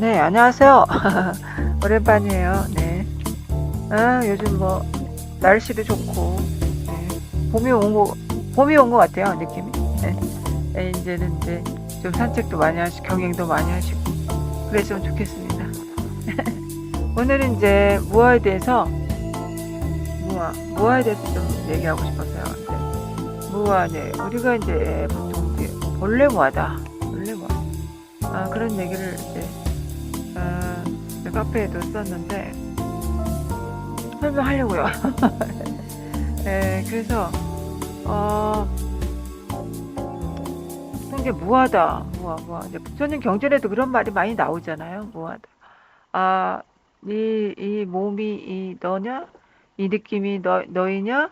네, 안녕하세요. 오랜만이에요. 네. 요즘 뭐 날씨도 좋고, 네. 봄이 온 것 같아요, 느낌이. 네. 이제는 이제 좀 산책도 많이 하시고, 경행도 많이 하시고, 그랬으면 좋겠습니다. 오늘은 이제 무화에 대해서 좀 얘기하고 싶어서요. 무화, 네. 우리가 이제 보통 이제 본래 무화다. 본래 무화. 그런 얘기를 이제, 제 카페에도 썼는데, 설명하려고요. 네, 그래서 어, 이게 무하다, 무하. 이제 북소년 경전에도 그런 말이 많이 나오잖아요. 무하다. 아, 이 몸이 이 너냐? 이 느낌이 너이냐?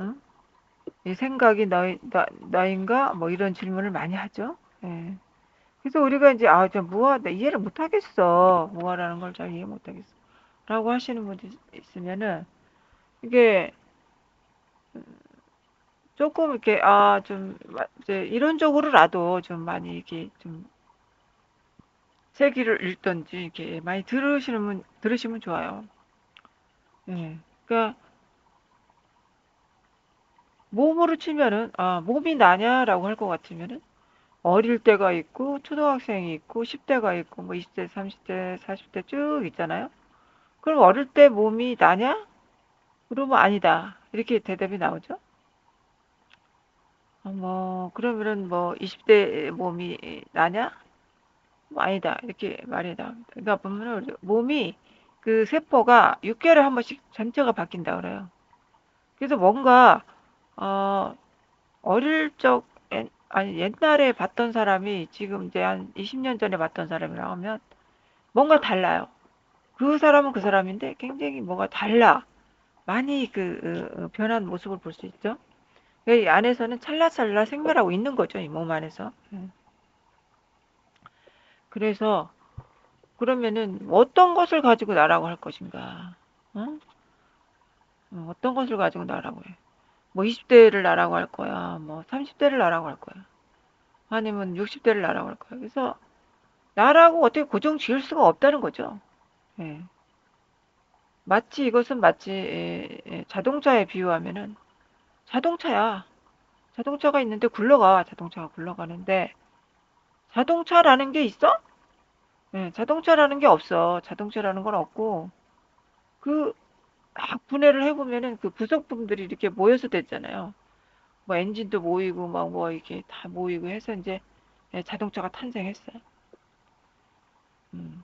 응? 이 생각이 나인가? 뭐 이런 질문을 많이 하죠. 예. 그래서 우리가 이제 저 무하다 이해를 못 하겠어. 무하라는 걸 잘 이해 못 하겠어. 라고 하시는 분이 있으면은 이게 조금 이렇게 좀 이제 이론적으로라도 좀 많이 이렇게 좀 세기를 읽던지 이렇게 많이 들으시면 좋아요. 예. 그러니까 몸으로 치면은 몸이 나냐라고 할 것 같으면은 어릴 때가 있고 초등학생이 있고 10대가 있고 뭐 20대, 30대, 40대 쭉 있잖아요. 그럼 어릴 때 몸이 나냐? 그러면 아니다. 이렇게 대답이 나오죠. 뭐 그러면은 뭐 20대 몸이 나냐? 뭐 아니다. 이렇게 말이 나옵니다. 그러니까 보면은 우리 몸이 그 세포가 6개월에 한 번씩 전체가 바뀐다 그래요. 그래서 뭔가 어 어릴 적 아니 옛날에 봤던 사람이 지금 이제 한 20년 전에 봤던 사람이라 하면 뭔가 달라요. 그 사람은 그 사람인데 굉장히 뭐가 달라. 많이 변한 모습을 볼 수 있죠. 이 안에서는 찰나찰나 생멸하고 있는 거죠. 이 몸 안에서. 그래서 그러면은 어떤 것을 가지고 나라고 할 것인가? 어? 어떤 것을 가지고 나라고 해? 뭐 20대를 나라고 할 거야. 뭐 30대를 나라고 할 거야. 아니면 60대를 나라고 할 거야. 그래서 나라고 어떻게 고정 지을 수가 없다는 거죠. 예. 마치 이것은 마치 자동차에 비유하면은 자동차야. 자동차가 있는데 굴러가. 자동차가 굴러가는데 자동차라는 게 있어? 예, 자동차라는 게 없어. 자동차라는 건 없고 그 막 분해를 해보면은 그 부속품들이 이렇게 모여서 됐잖아요. 뭐 엔진도 모이고 막 뭐 이렇게 다 모이고 해서 이제 자동차가 탄생했어요.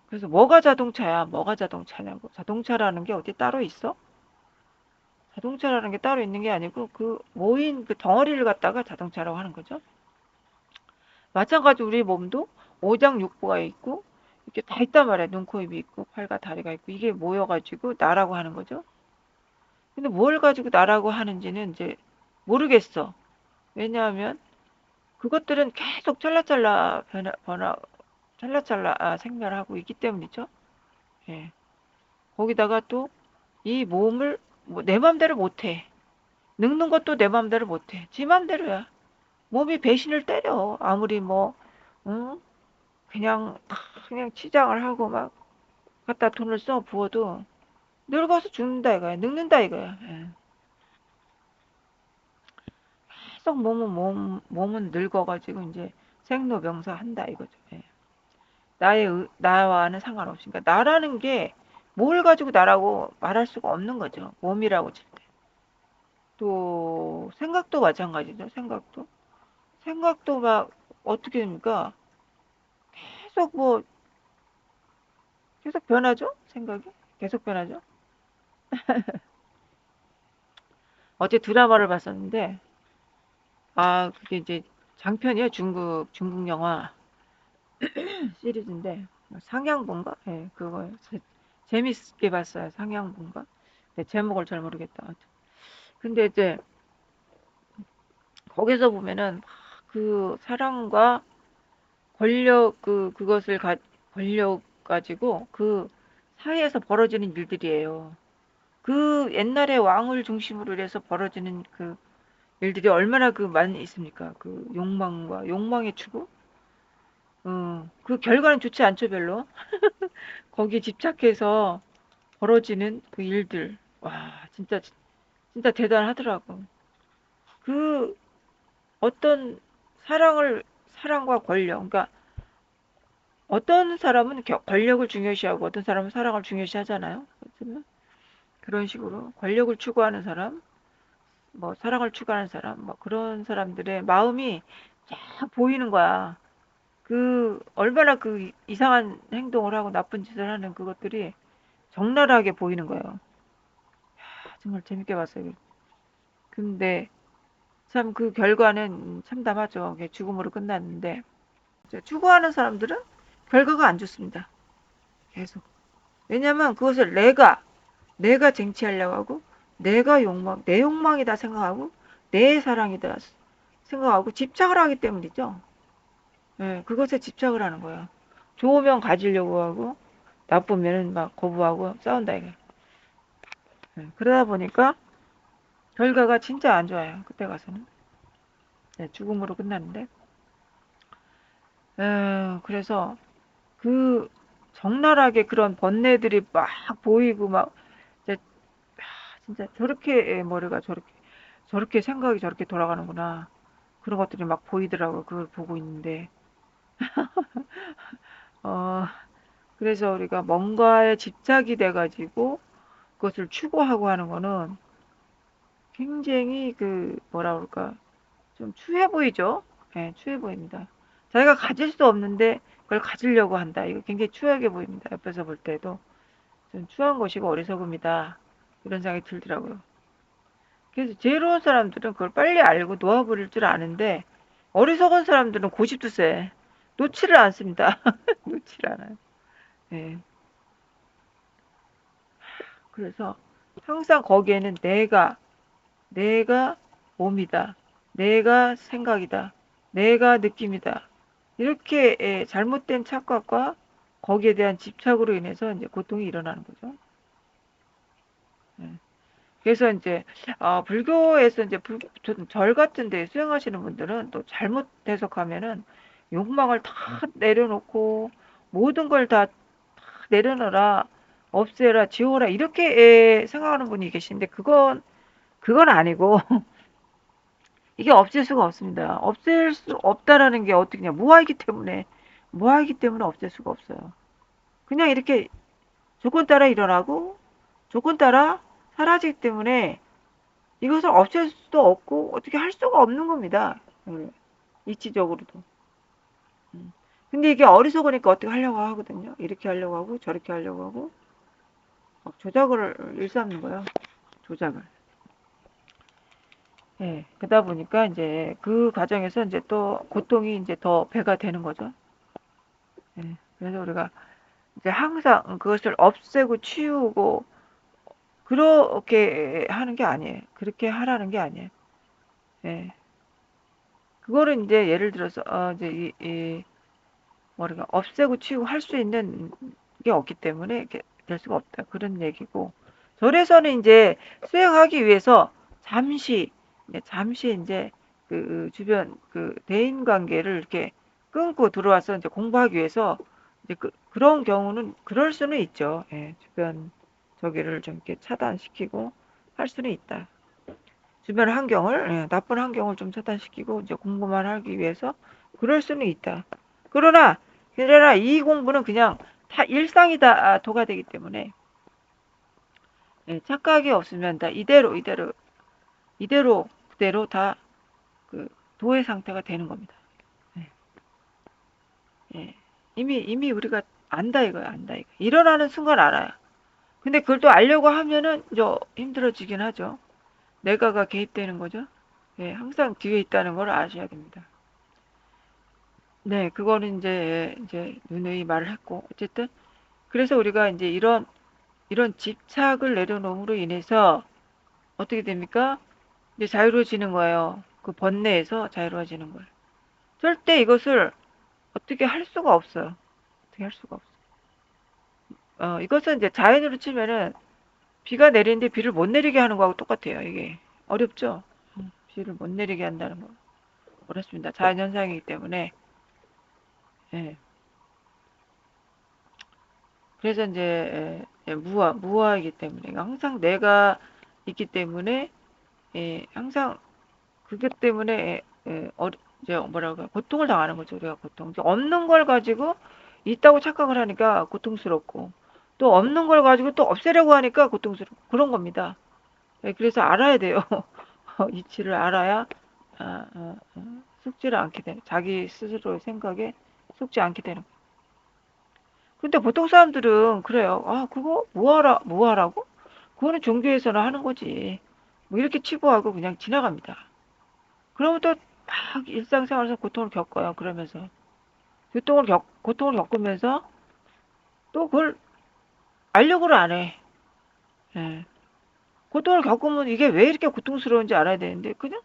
그래서 뭐가 자동차야? 뭐가 자동차냐고. 자동차라는 게 어디 따로 있어? 자동차라는 게 따로 있는 게 아니고 그 모인 그 덩어리를 갖다가 자동차라고 하는 거죠. 마찬가지로 우리 몸도 오장육부가 있고 이렇게 다 있단 말이야. 눈, 코, 입이 있고 팔과 다리가 있고 이게 모여가지고 나라고 하는 거죠. 근데 뭘 가지고 나라고 하는지는 이제 모르겠어. 왜냐하면 그것들은 계속 찰나찰나 찰나찰나 생멸하고 있기 때문이죠. 예. 거기다가 또 이 몸을 뭐내 맘대로 못해. 늙는 것도 내 맘대로 못해. 지 맘대로야. 몸이 배신을 때려. 아무리 뭐, 응? 그냥 치장을 하고 막 갖다 돈을 써 부어도 늙어서 죽는다 이거야. 늙는다 이거야. 예. 계속 몸은 늙어가지고 이제 생로병사 한다 이거죠. 예. 나와는 상관없이. 그러니까 나라는 게 뭘 가지고 나라고 말할 수가 없는 거죠. 몸이라고 칠 때. 또 생각도 마찬가지죠. 생각도 막 어떻게 됩니까? 계속 뭐 계속 변하죠. 생각이 계속 변하죠. 어제 드라마를 봤었는데 그게 이제 장편이에요. 중국 영화 시리즈인데 상향본가? 예, 그거 재밌게 봤어요. 상향본가? 네, 제목을 잘 모르겠다. 근데 이제 거기서 보면은 그 사랑과 권력 권력 가지고 그 사이에서 벌어지는 일들이에요. 그 옛날에 왕을 중심으로 해서 벌어지는 그 일들이 얼마나 그 많이 있습니까? 그 욕망의 추구? 그 결과는 좋지 않죠, 별로. 거기에 집착해서 벌어지는 그 일들. 와, 진짜 대단하더라고. 그 어떤 사랑과 권력. 그러니까 어떤 사람은 권력을 중요시하고 어떤 사람은 사랑을 중요시하잖아요. 그렇지만 그런 식으로 권력을 추구하는 사람, 뭐 사랑을 추구하는 사람, 뭐 그런 사람들의 마음이 쫙 보이는 거야. 얼마나 그 이상한 행동을 하고 나쁜 짓을 하는 그것들이 적나라하게 보이는 거예요. 정말 재밌게 봤어요. 근데 참 그 결과는 참담하죠. 죽음으로 끝났는데 추구하는 사람들은 결과가 안 좋습니다. 계속. 왜냐면 그것을 내가 쟁취하려고 하고 내 욕망이다 생각하고 내 사랑이다 생각하고 집착을 하기 때문이죠. 예, 그것에 집착을 하는 거예요. 좋으면 가지려고 하고 나쁘면은 막 거부하고 싸운다 이게. 예, 그러다 보니까 결과가 진짜 안 좋아요. 그때 가서는. 네, 죽음으로 끝났는데. 그래서 그 적나라하게 그런 번뇌들이 막 보이고 막 진짜, 진짜 저렇게 머리가 저렇게 생각이 저렇게 돌아가는구나. 그런 것들이 막 보이더라고요. 그걸 보고 있는데. 어, 그래서 우리가 뭔가에 집착이 돼가지고 그것을 추구하고 하는 거는 굉장히 뭐라 그럴까, 좀 추해 보이죠? 예, 추해 보입니다. 자기가 가질 수 없는데 그걸 가지려고 한다. 이거 굉장히 추하게 보입니다. 옆에서 볼 때도. 좀 추한 것이고 어리석음이다. 이런 생각이 들더라고요. 그래서 지혜로운 사람들은 그걸 빨리 알고 놓아버릴 줄 아는데 어리석은 사람들은 고집도 세. 놓지를 않습니다. 놓지를 않아요. 예. 그래서 항상 거기에는 내가 몸이다. 내가 생각이다. 내가 느낌이다. 이렇게 잘못된 착각과 거기에 대한 집착으로 인해서 이제 고통이 일어나는 거죠. 예. 그래서 이제 불교에서 이제 절 같은 데 수행하시는 분들은 또 잘못 해석하면은 욕망을 다 내려놓고 모든 걸 다 내려놓아라, 없애라, 지워라 이렇게 생각하는 분이 계신데 그건 아니고 이게 없앨 수가 없습니다. 없앨 수 없다라는 게 어떻게냐, 무아이기 때문에 없앨 수가 없어요. 그냥 이렇게 조건 따라 일어나고 조건 따라 사라지기 때문에 이것을 없앨 수도 없고 어떻게 할 수가 없는 겁니다. 이치적으로도. 음. 근데 이게 어리석으니까 어떻게 하려고 하거든요. 이렇게 하려고 하고 저렇게 하려고 하고 막 조작을 일삼는 거예요. 조작을. 예. 그러다 보니까 이제 그 과정에서 이제 또 고통이 이제 더 배가 되는 거죠. 예. 그래서 우리가 이제 항상 그것을 없애고 치우고 그렇게 하는 게 아니에요. 그렇게 하라는 게 아니에요. 예. 그거를 이제 예를 들어서 이제 뭐랄까 없애고 치우고 할 수 있는 게 없기 때문에 이렇게 될 수가 없다. 그런 얘기고. 절에서는 이제 수행하기 위해서 잠시 이제 주변 대인 관계를 이렇게 끊고 들어와서 이제 공부하기 위해서 이제 그런 경우는 그럴 수는 있죠. 예, 주변 저기를 좀 이렇게 차단시키고 할 수는 있다. 주변 환경을, 나쁜 환경을 좀 차단시키고 이제 공부만 하기 위해서 그럴 수는 있다. 그러나 이 공부는 그냥 다 일상이다 도가 되기 때문에 착각이 없으면 다 그대로 다 도의 상태가 되는 겁니다. 예, 예. 이미 우리가 안다 이거야, 안다 이거. 일어나는 순간 알아요. 근데 그걸 또 알려고 하면은 좀 힘들어지긴 하죠. 내가가 개입되는 거죠. 예, 항상 뒤에 있다는 걸 아셔야 됩니다. 네, 그거는 이제 누누이 말을 했고, 어쨌든, 그래서 우리가 이제 이런 집착을 내려놓음으로 인해서 어떻게 됩니까? 이제 자유로워지는 거예요. 그 번뇌에서 자유로워지는 거예요. 절대 이것을 어떻게 할 수가 없어요. 어떻게 할 수가 없어요. 이것은 이제 자연으로 치면은 비가 내리는데 비를 못 내리게 하는 거하고 똑같아요. 이게 어렵죠? 비를 못 내리게 한다는 거. 어렵습니다. 자연현상이기 때문에 예. 그래서 이제 무아이기 때문에 그러니까 항상 내가 있기 때문에 항상 그것 때문에 이제 뭐라고 고통을 당하는 거죠. 우리가 고통. 없는 걸 가지고 있다고 착각을 하니까 고통스럽고 또 없는 걸 가지고 또 없애려고 하니까 고통스럽고 그런 겁니다. 그래서 알아야 돼요. 이치를 알아야 속지를 않게 되는 자기 스스로의 생각에 속지 않게 되는 거예요. 근데 보통 사람들은 그래요. 아 그거 뭐하라고? 그거는 종교에서는 하는 거지. 뭐 이렇게 치부하고 그냥 지나갑니다. 그러면 또 막 일상생활에서 고통을 겪어요. 그러면서 고통을 겪으면서 또 그걸 알려고를 안 해. 예. 고통을 겪으면 이게 왜 이렇게 고통스러운지 알아야 되는데 그냥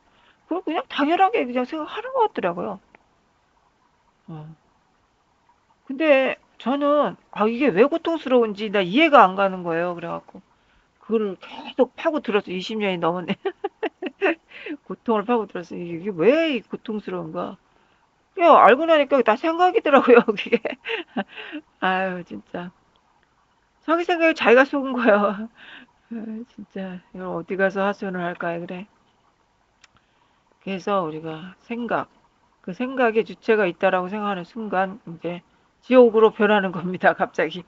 그걸 그냥 당연하게 그냥 생각하는 것 같더라고요. 어. 근데 저는 이게 왜 고통스러운지 나 이해가 안 가는 거예요. 그래갖고 그거를 계속 파고 들었어. 20년이 넘었네. 고통을 파고 들었어. 이게 왜 고통스러운가? 그냥 알고 나니까 다 생각이더라고요. 그게. 아유 진짜. 자기 생각에 자기가 속은 거야. 진짜 이걸 어디 가서 하소연을 할까 그래. 그래서 우리가 그 생각에 주체가 있다라고 생각하는 순간 이제 지옥으로 변하는 겁니다. 갑자기.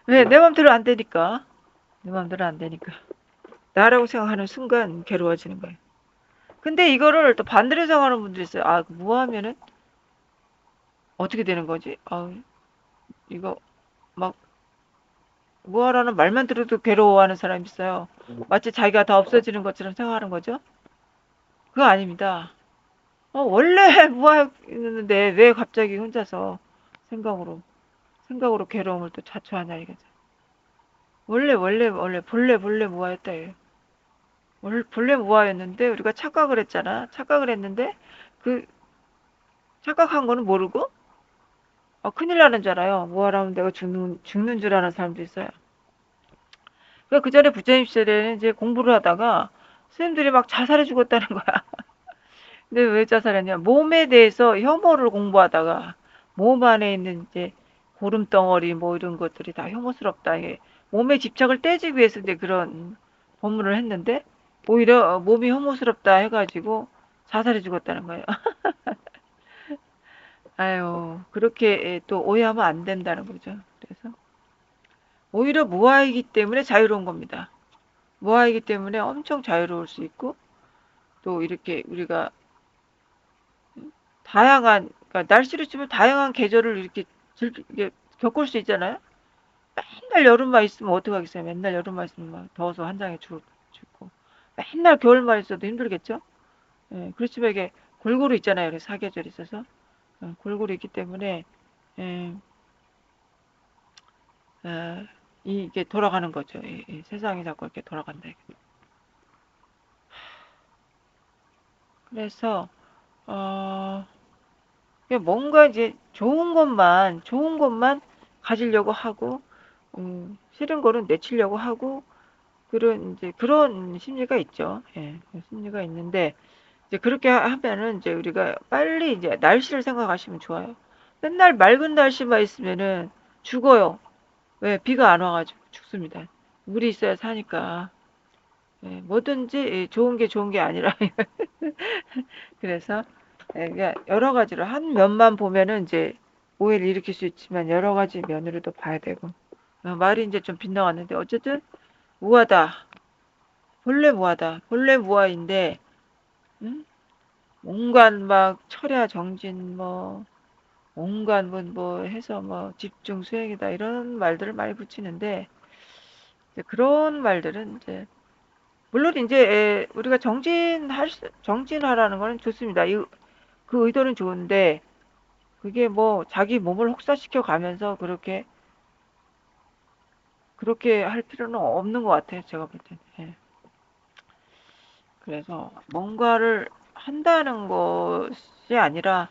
왜? 내 맘대로 안 되니까. 내 맘대로 안 되니까. 나라고 생각하는 순간 괴로워지는 거예요. 근데 이거를 또 반대로 생각하는 분들이 있어요. 뭐 하면은 어떻게 되는 거지? 이거 막 뭐하라는 말만 들어도 괴로워하는 사람이 있어요. 마치 자기가 다 없어지는 것처럼 생각하는 거죠. 그거 아닙니다. 원래 무아였는데 왜 갑자기 혼자서 생각으로 생각으로 괴로움을 또 자초하냐 이거죠. 본래 무아였다 이거예요. 원래 본래 무아였는데 우리가 착각을 했잖아. 착각을 했는데 그 착각한 거는 모르고 큰일 나는 줄 알아요. 무아라면 내가 죽는 줄 아는 사람도 있어요. 그러니까 그 전에 부처님 시절에는 이제 공부를 하다가 스님들이 막 자살해 죽었다는 거야. 근데 왜 자살했냐? 몸에 대해서 혐오를 공부하다가 몸 안에 있는 이제 고름 덩어리 뭐 이런 것들이 다 혐오스럽다. 이게 몸에 집착을 떼기 위해서 이제 그런 법문을 했는데 오히려 몸이 혐오스럽다 해가지고 자살해 죽었다는 거예요. 아유, 그렇게 또 오해하면 안 된다는 거죠. 그래서 오히려 무아이기 때문에 자유로운 겁니다. 무아이기 때문에 엄청 자유로울 수 있고 또 이렇게 우리가 그러니까 날씨를 치면 다양한 계절을 이렇게 겪을 수 있잖아요. 맨날 여름만 있으면 어떡하겠어요. 맨날 여름만 있으면 막 더워서 한장에 죽고. 맨날 겨울만 있어도 힘들겠죠. 그렇지만 이게 골고루 있잖아요. 그래서 사계절이 있어서. 골고루 있기 때문에, 예, 어, 이게 돌아가는 거죠. 세상이 자꾸 이렇게 돌아간다. 그래서, 어, 뭔가 이제 좋은 것만 가지려고 하고, 싫은 거는 내치려고 하고, 이제 그런 심리가 있죠. 예, 심리가 있는데, 이제 그렇게 하면은 이제 우리가 빨리 이제 날씨를 생각하시면 좋아요. 맨날 맑은 날씨만 있으면은 죽어요. 왜? 비가 안 와가지고 죽습니다. 물이 있어야 사니까. 뭐든지 좋은 게 아니라. 그래서 그러니까 여러 가지로 한 면만 보면은 이제 오해를 일으킬 수 있지만 여러 가지 면으로도 봐야 되고. 말이 이제 좀 빗나갔는데 어쨌든 무하다. 본래 무하다. 본래 무하인데 응? 온갖 막 철야 정진 온갖 뭐 해서 집중 수행이다 이런 말들을 많이 붙이는데 이제 그런 말들은 이제 물론 이제 우리가 정진하라는 거는 좋습니다. 그 의도는 좋은데 그게 뭐 자기 몸을 혹사시켜 가면서 그렇게 할 필요는 없는 것 같아요. 제가 볼 때는. 그래서 뭔가를 한다는 것이 아니라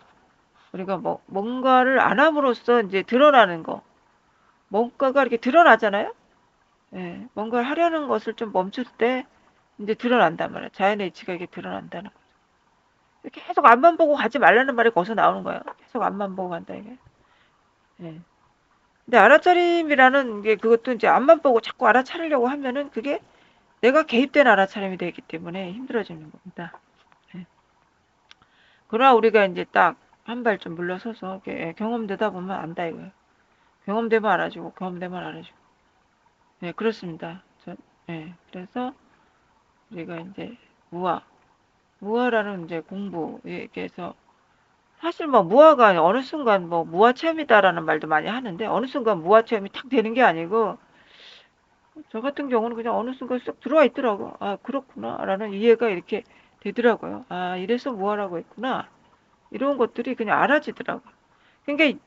우리가 뭔가를 안 함으로써 이제 드러나는 거. 뭔가가 이렇게 드러나잖아요? 뭔가를 하려는 것을 좀 멈출 때 이제 드러난단 말이야. 자연의 이치가 이게 드러난다는 거죠. 계속 앞만 보고 가지 말라는 말이 거기서 나오는 거예요. 계속 앞만 보고 간다 이게. 예. 근데 알아차림이라는 게 그것도 이제 앞만 보고 자꾸 알아차리려고 하면은 그게 내가 개입된 알아차림이 되기 때문에 힘들어지는 겁니다. 예. 그러나 우리가 이제 딱 한 발 좀 물러서서 경험되다 보면 안다 이거예요. 경험되면 알아주고 경험되면 알아주고. 네, 그렇습니다. 그래서 우리가 이제 무아, 무아라는 이제 공부에서 사실 뭐 무아가 어느 순간 뭐 무아 체험이다라는 말도 많이 하는데 어느 순간 무아 체험이 탁 되는 게 아니고 저 같은 경우는 그냥 어느 순간 쏙 들어와 있더라고. 아, 그렇구나라는 이해가 이렇게 되더라고요. 아, 이래서 무아라고 했구나. 이런 것들이 그냥 알아지더라고. 그러니까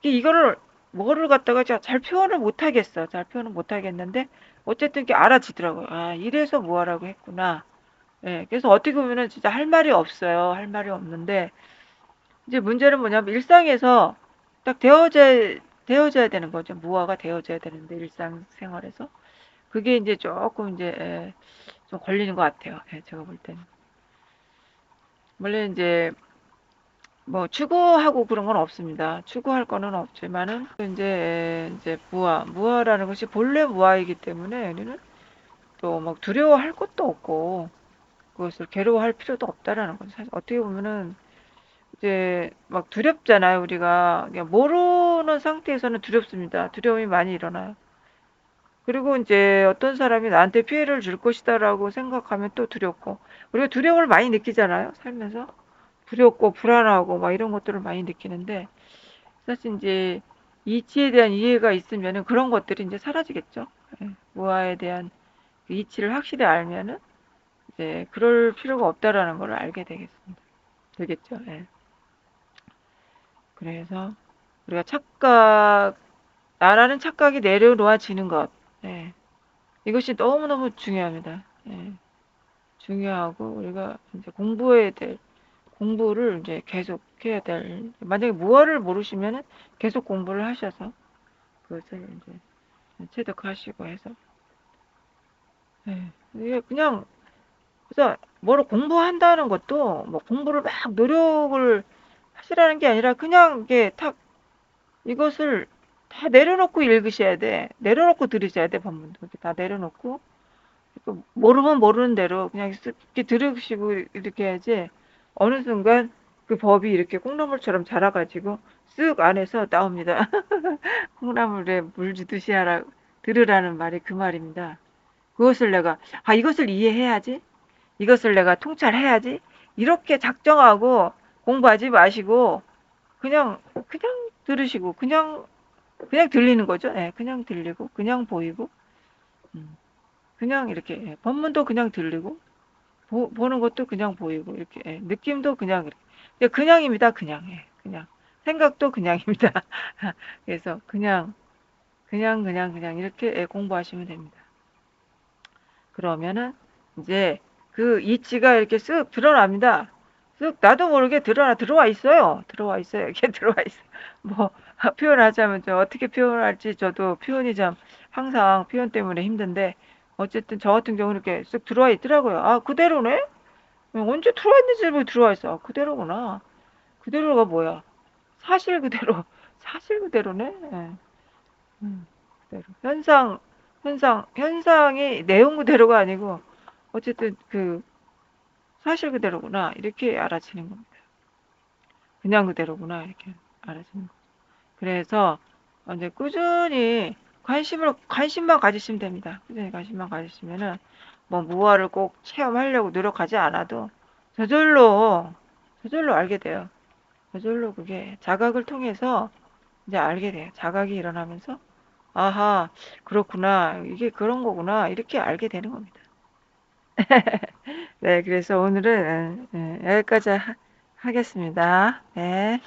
이거를 뭐를 갖다가 잘 표현을 못 하겠어. 잘 표현을 못 하겠는데 어쨌든 이게 알아지더라고요. 아, 이래서 무아라고 했구나. 예, 그래서 어떻게 보면은 진짜 할 말이 없어요. 할 말이 없는데 이제 문제는 뭐냐면 일상에서 딱 되어져야 되는 거죠. 무아가 되어져야 되는데 일상생활에서 그게 이제 조금 이제 좀 걸리는 것 같아요. 예, 제가 볼 때는. 원래 이제 뭐 추구하고 그런 건 없습니다. 추구할 거는 없지만은 이제 무아라는 것이 본래 무아이기 때문에 우리는 또 막 두려워할 것도 없고 그것을 괴로워할 필요도 없다라는 거죠. 사실 어떻게 보면은 이제 막 두렵잖아요. 우리가 그냥 모르는 상태에서는 두렵습니다. 두려움이 많이 일어나요. 그리고 이제 어떤 사람이 나한테 피해를 줄 것이다라고 생각하면 또 두렵고 우리가 두려움을 많이 느끼잖아요. 살면서 두렵고 불안하고 막 이런 것들을 많이 느끼는데 사실 이제 이치에 대한 이해가 있으면은 그런 것들이 이제 사라지겠죠. 예, 무아에 대한 그 이치를 확실히 알면은 이제 그럴 필요가 없다라는 걸 알게 되겠죠. 예. 그래서 우리가 나라는 착각이 내려놓아지는 것. 예. 이것이 너무너무 중요합니다. 예. 중요하고 우리가 이제 공부를 이제 계속 해야 될, 만약에 무엇을 모르시면은 계속 공부를 하셔서 그것을 이제 체득하시고 해서. 예. 이게 그냥, 그래서 뭐를 공부한다는 것도 뭐 공부를 막 노력을 하시라는 게 아니라 그냥 이게 탁 이것을 다 내려놓고 읽으셔야 돼. 내려놓고 들으셔야 돼, 본문도. 이렇게 다 내려놓고. 모르면 모르는 대로 그냥 이렇게 들으시고 이렇게 해야지. 어느 순간 그 법이 이렇게 콩나물처럼 자라가지고 쓱 안에서 나옵니다. 콩나물에 물 주듯이 들으라는 말이 그 말입니다. 이것을 이해해야지. 이것을 내가 통찰해야지. 이렇게 작정하고 공부하지 마시고, 그냥 들으시고, 그냥 들리는 거죠. 예, 그냥 들리고, 그냥 보이고, 음, 그냥 이렇게, 예, 법문도 그냥 들리고, 보는 것도 그냥 보이고, 이렇게, 예, 느낌도 그냥, 이렇게. 그냥입니다, 그냥, 예, 그냥. 생각도 그냥입니다. 그래서 그냥, 이렇게 예, 공부하시면 됩니다. 그러면은, 이제, 그 이치가 이렇게 쓱 드러납니다. 쓱 나도 모르게 들어와 있어요. 들어와 있어요. 이렇게 들어와 있어요. 뭐 표현하자면 저 어떻게 표현할지 저도 표현이 참 항상 표현 때문에 힘든데 어쨌든 저 같은 경우는 이렇게 쓱 들어와 있더라고요. 아, 그대로네? 언제 들어와 있는지 모르고 들어와 있어. 아, 그대로구나. 그대로가 뭐야? 사실 그대로. 사실 그대로네. 예. 그대로. 현상이 내용 그대로가 아니고 어쨌든 그 사실 그대로구나. 이렇게 알아지는 겁니다. 그냥 그대로구나. 이렇게 알아지는 거. 그래서 이제 꾸준히 관심만 가지시면 됩니다. 꾸준히 관심만 가지시면은 뭐 무엇을 꼭 체험하려고 노력하지 않아도 저절로 저절로 알게 돼요. 저절로 그게 자각을 통해서 이제 알게 돼요. 자각이 일어나면서 아하, 그렇구나. 이게 그런 거구나. 이렇게 알게 되는 겁니다. 네, 그래서 오늘은 여기까지 하겠습니다. 네.